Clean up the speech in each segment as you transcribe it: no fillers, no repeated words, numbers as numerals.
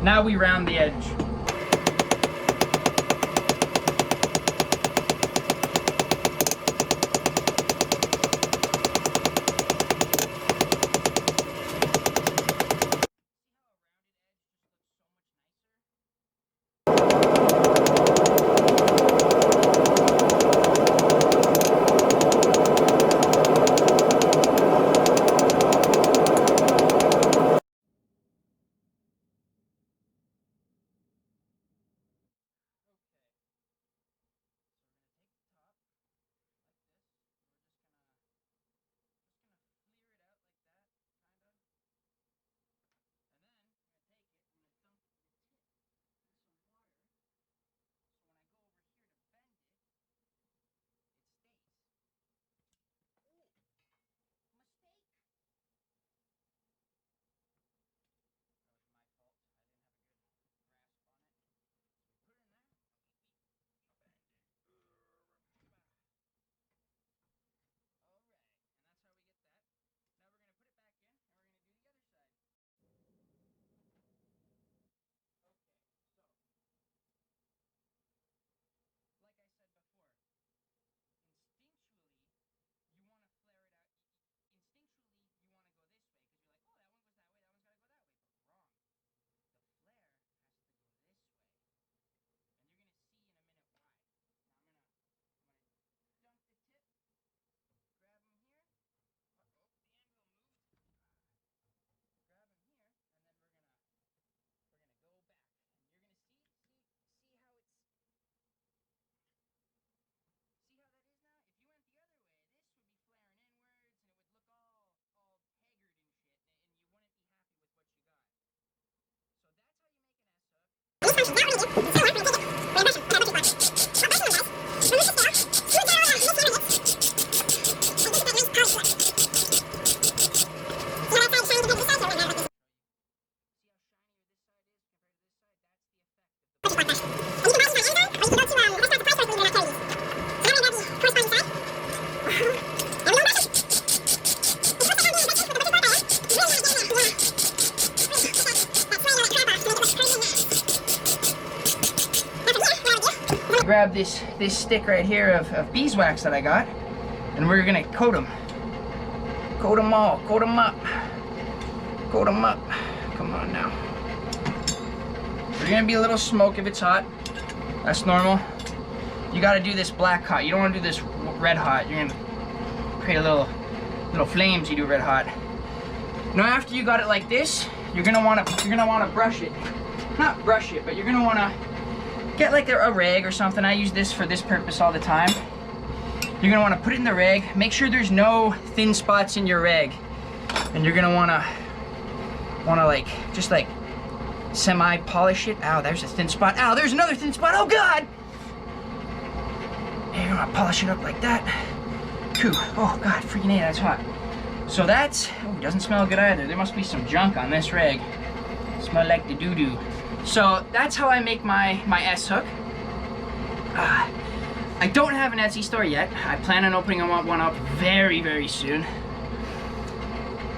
Now we round the edge. Grab this stick right here of beeswax that I got, and we're gonna coat them. Coat them all, coat them up. Coat them up. Come on now. There's gonna be a little smoke if it's hot. That's normal. You gotta do this black hot. You don't wanna do this red hot. You're gonna create a little flames. You do red hot. Now after you got it like this, you're gonna wanna brush it. Not brush it, but you're gonna wanna get like a rag or something. I use this for this purpose all the time. You're gonna wanna put it in the rag. Make sure there's no thin spots in your rag. And you're gonna wanna like, just like semi-polish it. Ow, there's a thin spot. Ow, there's another thin spot. Oh God! And you're gonna polish it up like that. Phew. Oh God, freaking A, that's hot. So that's, oh, it doesn't smell good either. There must be some junk on this rag. Smell like the doo-doo. So that's how I make my S-hook. I don't have an Etsy store yet. I plan on opening one up very, very soon.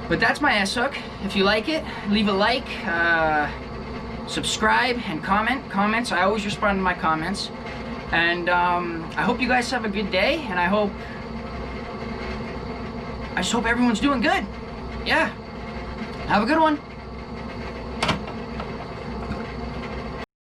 But that's my S-hook. If you like it, leave a like, subscribe, and comment. Comments, I always respond to my comments. And I hope you guys have a good day, and I just hope everyone's doing good. Yeah. Have a good one.